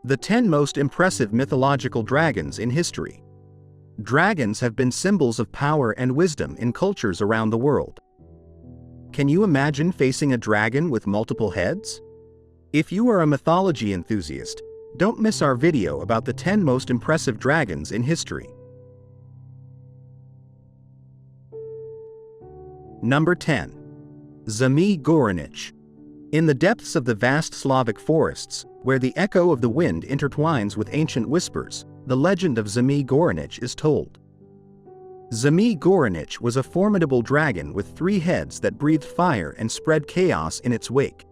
The 10 most impressive mythological dragons in history. Dragons have been symbols of power and wisdom in cultures around the world. Can you imagine facing a dragon with multiple heads? If you are a mythology enthusiast, don't miss our video about the 10 most impressive dragons in history. Number 10. Zmij Gorenac. In the depths of the vast Slavic forests, where the echo of the wind intertwines with ancient whispers, the legend of Zmij Gorenac is told. Zmij Gorenac was a formidable dragon with 3 heads that breathed fire and spread chaos in its wake.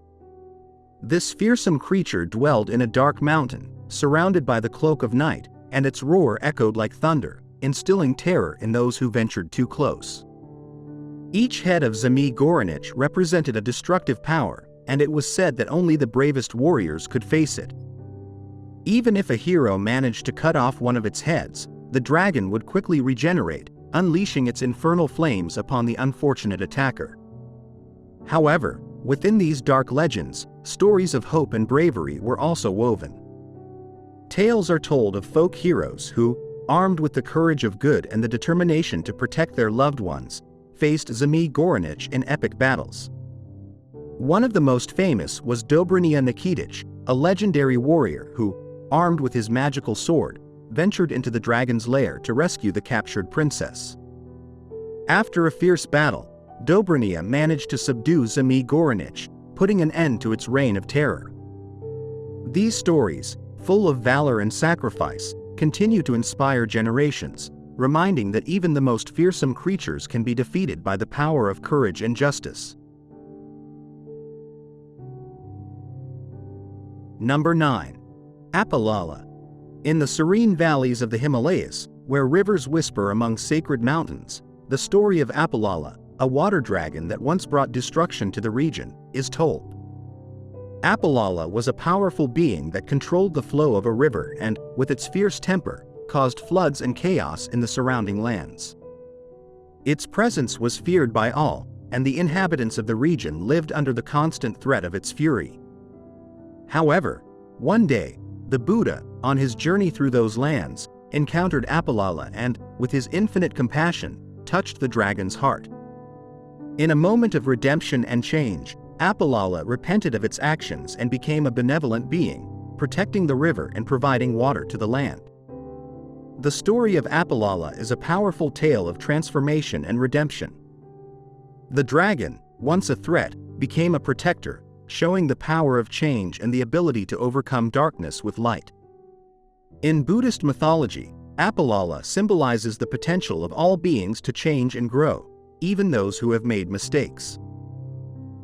This fearsome creature dwelled in a dark mountain, surrounded by the cloak of night, and its roar echoed like thunder, instilling terror in those who ventured too close. Each head of Zmij Gorenac represented a destructive power, and it was said that only the bravest warriors could face it. Even if a hero managed to cut off one of its heads, the dragon would quickly regenerate, unleashing its infernal flames upon the unfortunate attacker. However, within these dark legends, stories of hope and bravery were also woven. Tales are told of folk heroes who, armed with the courage of good and the determination to protect their loved ones, faced Zmij Gorenac in epic battles. One of the most famous was Dobrynya Nikitich, a legendary warrior who, armed with his magical sword, ventured into the dragon's lair to rescue the captured princess. After a fierce battle, Dobrynya managed to subdue Zmij Gorenac, putting an end to its reign of terror. These stories, full of valor and sacrifice, continue to inspire generations, reminding that even the most fearsome creatures can be defeated by the power of courage and justice. Number 9. Apalala. In the serene valleys of the Himalayas, where rivers whisper among sacred mountains, the story of Apalala, a water dragon that once brought destruction to the region, is told. Apalala was a powerful being that controlled the flow of a river and, with its fierce temper, caused floods and chaos in the surrounding lands. Its presence was feared by all, and the inhabitants of the region lived under the constant threat of its fury. However, one day, the Buddha, on his journey through those lands, encountered Apalala and, with his infinite compassion, touched the dragon's heart. In a moment of redemption and change, Apalala repented of its actions and became a benevolent being, protecting the river and providing water to the land. The story of Apalala is a powerful tale of transformation and redemption. The dragon, once a threat, became a protector, showing the power of change and the ability to overcome darkness with light. In Buddhist mythology, Apalala symbolizes the potential of all beings to change and grow, even those who have made mistakes.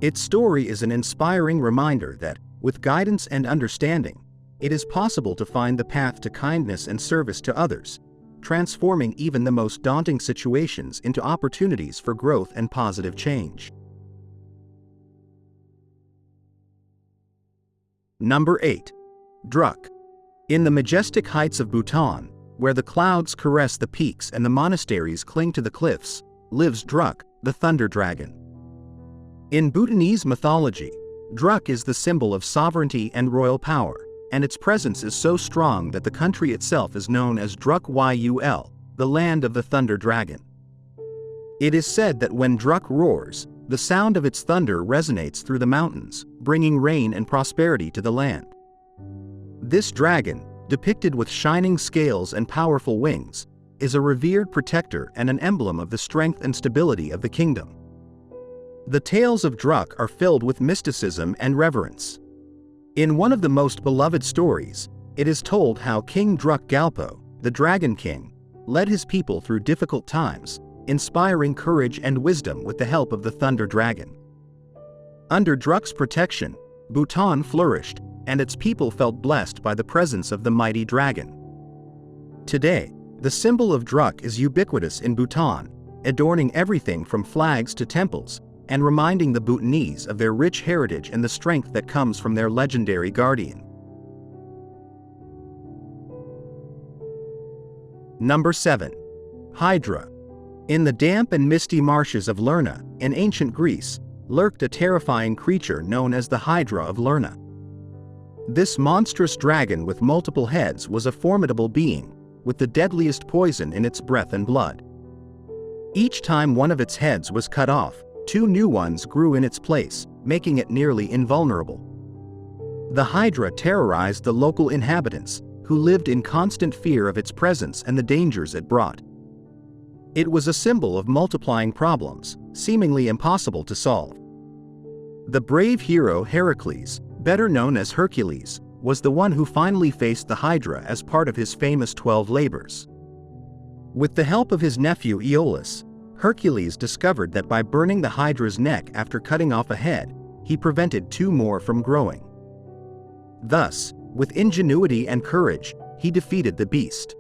Its story is an inspiring reminder that, with guidance and understanding, it is possible to find the path to kindness and service to others, transforming even the most daunting situations into opportunities for growth and positive change. Number 8. Druk. In the majestic heights of Bhutan, where the clouds caress the peaks and the monasteries cling to the cliffs, lives Druk, the thunder dragon. In Bhutanese mythology, Druk is the symbol of sovereignty and royal power, and its presence is so strong that the country itself is known as Druk Yul, the land of the thunder dragon. It is said that when Druk roars, the sound of its thunder resonates through the mountains, bringing rain and prosperity to the land. This dragon, depicted with shining scales and powerful wings, is a revered protector and an emblem of the strength and stability of the kingdom. The tales of Druk are filled with mysticism and reverence. In one of the most beloved stories, it is told how King Druk Gyalpo, the Dragon King, led his people through difficult times, inspiring courage and wisdom with the help of the thunder dragon. Under Druk's protection, Bhutan flourished, and its people felt blessed by the presence of the mighty dragon. Today, the symbol of Druk is ubiquitous in Bhutan, adorning everything from flags to temples, and reminding the Bhutanese of their rich heritage and the strength that comes from their legendary guardian. Number 7. Hydra. In the damp and misty marshes of Lerna, in ancient Greece, lurked a terrifying creature known as the Hydra of Lerna. This monstrous dragon with multiple heads was a formidable being, with the deadliest poison in its breath and blood. Each time one of its heads was cut off, two new ones grew in its place, making it nearly invulnerable. The Hydra terrorized the local inhabitants, who lived in constant fear of its presence and the dangers it brought. It was a symbol of multiplying problems, seemingly impossible to solve. The brave hero Heracles, better known as Hercules, was the one who finally faced the Hydra as part of his famous 12 labors. With the help of his nephew Aeolus, Hercules discovered that by burning the Hydra's neck after cutting off a head, he prevented two more from growing. Thus, with ingenuity and courage, he defeated the beast.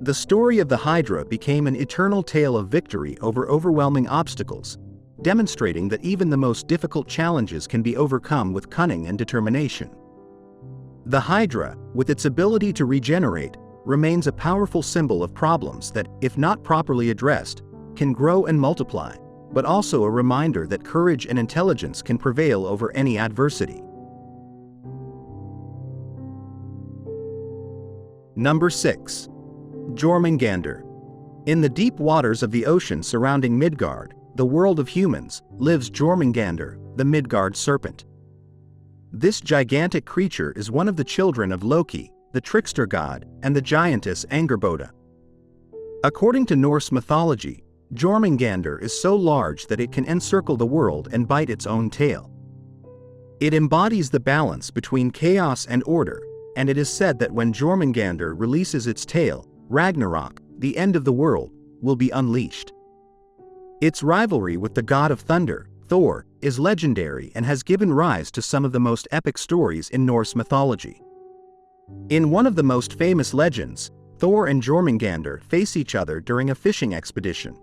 The story of the Hydra became an eternal tale of victory over overwhelming obstacles, demonstrating that even the most difficult challenges can be overcome with cunning and determination. The Hydra, with its ability to regenerate, remains a powerful symbol of problems that, if not properly addressed, can grow and multiply, but also a reminder that courage and intelligence can prevail over any adversity. Number 6. Jormungandr. In the deep waters of the ocean surrounding Midgard, the world of humans, lives Jormungandr, the Midgard serpent. This gigantic creature is one of the children of Loki, the trickster god, and the giantess Angerboda. According to Norse mythology, Jormungandr is so large that it can encircle the world and bite its own tail. It embodies the balance between chaos and order, and it is said that when Jormungandr releases its tail, Ragnarok, the end of the world, will be unleashed. Its rivalry with the god of thunder, Thor, is legendary and has given rise to some of the most epic stories in Norse mythology. In one of the most famous legends, Thor and Jormungandr face each other during a fishing expedition.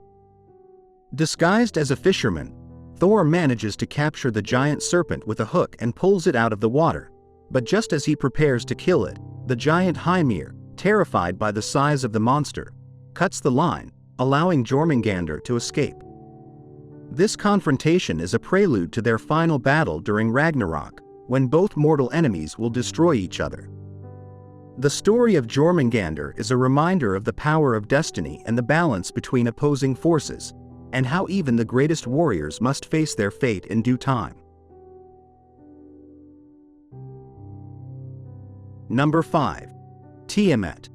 Disguised as a fisherman, Thor manages to capture the giant serpent with a hook and pulls it out of the water, but just as he prepares to kill it, the giant Hymir, terrified by the size of the monster, cuts the line, allowing Jormungandr to escape. This confrontation is a prelude to their final battle during Ragnarok, when both mortal enemies will destroy each other. The story of Jormungandr is a reminder of the power of destiny and the balance between opposing forces, and how even the greatest warriors must face their fate in due time. Number 5. Tiamat.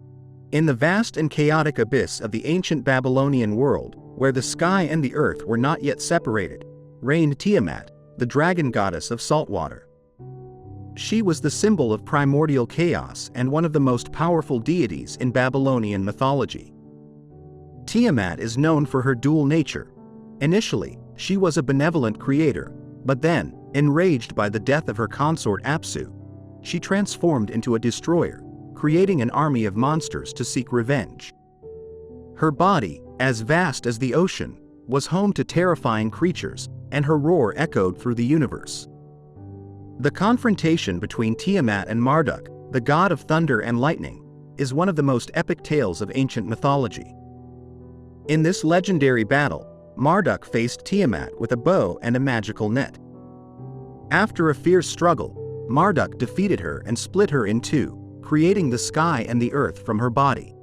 In the vast and chaotic abyss of the ancient Babylonian world, where the sky and the earth were not yet separated, reigned Tiamat, the dragon goddess of saltwater. She was the symbol of primordial chaos and one of the most powerful deities in Babylonian mythology. Tiamat is known for her dual nature. Initially, she was a benevolent creator, but then, enraged by the death of her consort Apsu, she transformed into a destroyer, creating an army of monsters to seek revenge. Her body, as vast as the ocean, was home to terrifying creatures, and her roar echoed through the universe. The confrontation between Tiamat and Marduk, the god of thunder and lightning, is one of the most epic tales of ancient mythology. In this legendary battle, Marduk faced Tiamat with a bow and a magical net. After a fierce struggle, Marduk defeated her and split her in two, creating the sky and the earth from her body.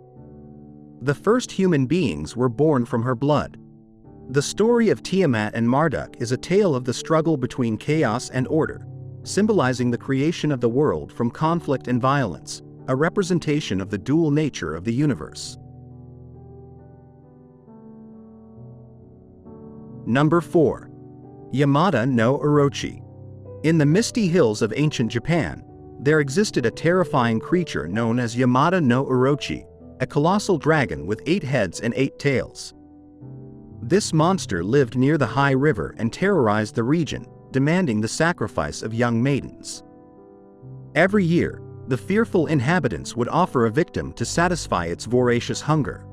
The first human beings were born from her blood. The story of Tiamat and Marduk is a tale of the struggle between chaos and order, symbolizing the creation of the world from conflict and violence, a representation of the dual nature of the universe. Number 4. Yamata no Orochi. In the misty hills of ancient Japan, there existed a terrifying creature known as Yamata no Orochi, a colossal dragon with 8 heads and 8 tails. This monster lived near the high river and terrorized the region, demanding the sacrifice of young maidens. Every year, the fearful inhabitants would offer a victim to satisfy its voracious hunger.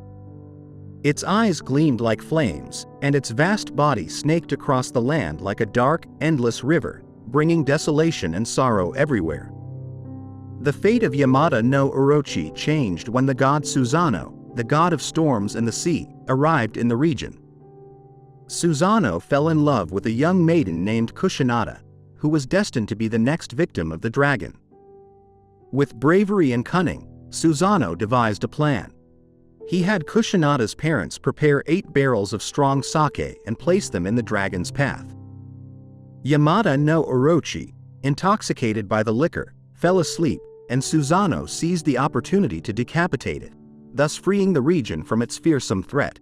Its eyes gleamed like flames, and its vast body snaked across the land like a dark, endless river, bringing desolation and sorrow everywhere. The fate of Yamata no Orochi changed when the god Susanoo, the god of storms and the sea, arrived in the region. Susanoo fell in love with a young maiden named Kushinada, who was destined to be the next victim of the dragon. With bravery and cunning, Susano devised a plan. He had Kushinada's parents prepare 8 barrels of strong sake and place them in the dragon's path. Yamada no Orochi, intoxicated by the liquor, fell asleep, and Susano seized the opportunity to decapitate it, thus freeing the region from its fearsome threat.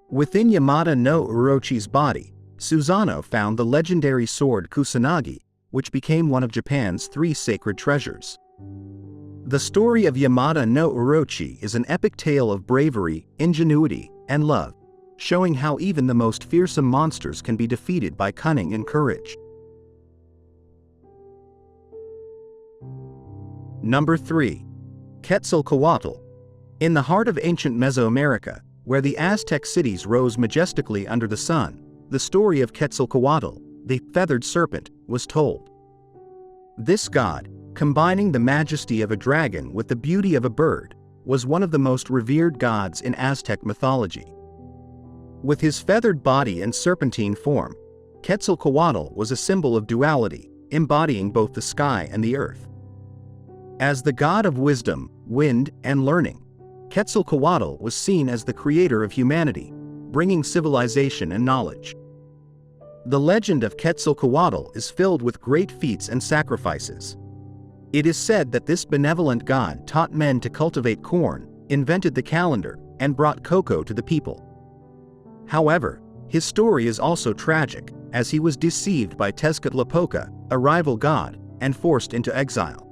Within Yamada no Orochi's body, Susano found the legendary sword Kusanagi, which became one of Japan's 3 sacred treasures. The story of Yamada no Orochi is an epic tale of bravery, ingenuity, and love, showing how even the most fearsome monsters can be defeated by cunning and courage. Number 3. Quetzalcoatl. In the heart of ancient Mesoamerica, where the Aztec cities rose majestically under the sun, the story of Quetzalcoatl, the feathered serpent, was told. This god, combining the majesty of a dragon with the beauty of a bird, was one of the most revered gods in Aztec mythology. With his feathered body and serpentine form, Quetzalcoatl was a symbol of duality, embodying both the sky and the earth. As the god of wisdom, wind, and learning, Quetzalcoatl was seen as the creator of humanity, bringing civilization and knowledge. The legend of Quetzalcoatl is filled with great feats and sacrifices. It is said that this benevolent god taught men to cultivate corn, invented the calendar, and brought cocoa to the people. However, his story is also tragic, as he was deceived by Tezcatlipoca, a rival god, and forced into exile.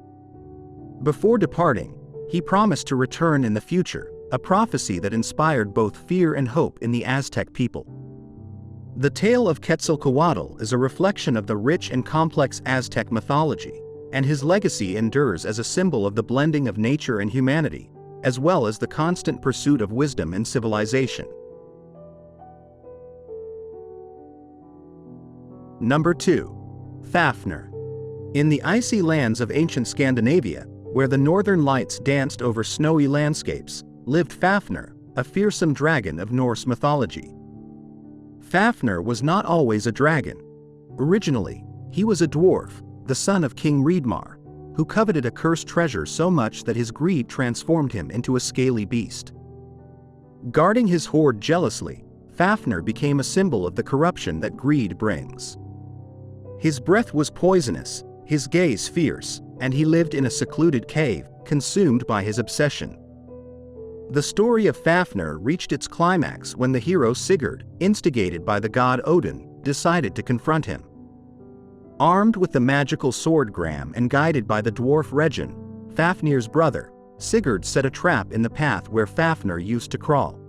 Before departing, he promised to return in the future, a prophecy that inspired both fear and hope in the Aztec people. The tale of Quetzalcoatl is a reflection of the rich and complex Aztec mythology, and his legacy endures as a symbol of the blending of nature and humanity, as well as the constant pursuit of wisdom and civilization. Number 2. Fafnir. In the icy lands of ancient Scandinavia, where the northern lights danced over snowy landscapes, lived Fafnir, a fearsome dragon of Norse mythology. Fafnir was not always a dragon. Originally, he was a dwarf, the son of King Hreidmar, who coveted a cursed treasure so much that his greed transformed him into a scaly beast. Guarding his hoard jealously, Fafnir became a symbol of the corruption that greed brings. His breath was poisonous, his gaze fierce, and he lived in a secluded cave, consumed by his obsession. The story of Fafnir reached its climax when the hero Sigurd, instigated by the god Odin, decided to confront him. Armed with the magical sword Gram and guided by the dwarf Regin, Fafnir's brother, Sigurd set a trap in the path where Fafnir used to crawl.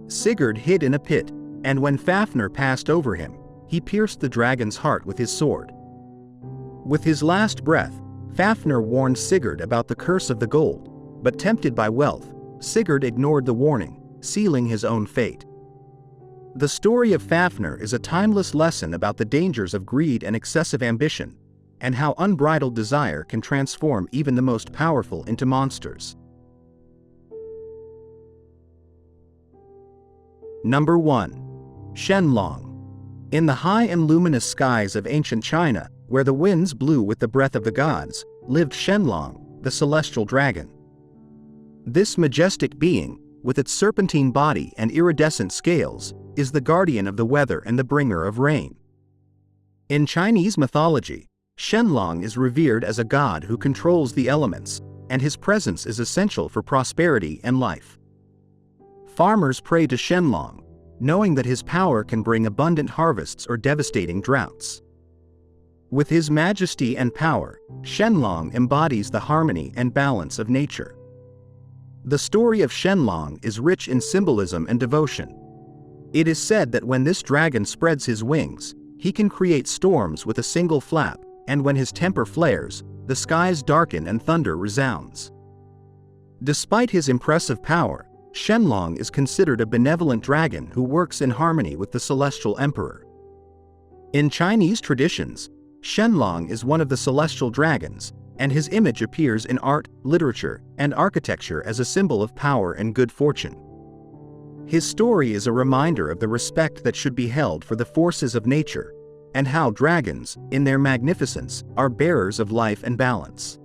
Sigurd hid in a pit, and when Fafnir passed over him, he pierced the dragon's heart with his sword. With his last breath, Fafnir warned Sigurd about the curse of the gold, but tempted by wealth, Sigurd ignored the warning, sealing his own fate. The story of Fafnir is a timeless lesson about the dangers of greed and excessive ambition, and how unbridled desire can transform even the most powerful into monsters. Number 1. Shenlong. In the high and luminous skies of ancient China, where the winds blew with the breath of the gods, lived Shenlong, the celestial dragon. This majestic being, with its serpentine body and iridescent scales, is the guardian of the weather and the bringer of rain. In Chinese mythology, Shenlong is revered as a god who controls the elements, and his presence is essential for prosperity and life. Farmers pray to Shenlong, knowing that his power can bring abundant harvests or devastating droughts. With his majesty and power, Shenlong embodies the harmony and balance of nature. The story of Shenlong is rich in symbolism and devotion. It is said that when this dragon spreads his wings, he can create storms with a single flap, and when his temper flares, the skies darken and thunder resounds. Despite his impressive power, Shenlong is considered a benevolent dragon who works in harmony with the celestial emperor. In Chinese traditions, Shenlong is one of the celestial dragons, and his image appears in art, literature, and architecture as a symbol of power and good fortune. His story is a reminder of the respect that should be held for the forces of nature, and how dragons, in their magnificence, are bearers of life and balance.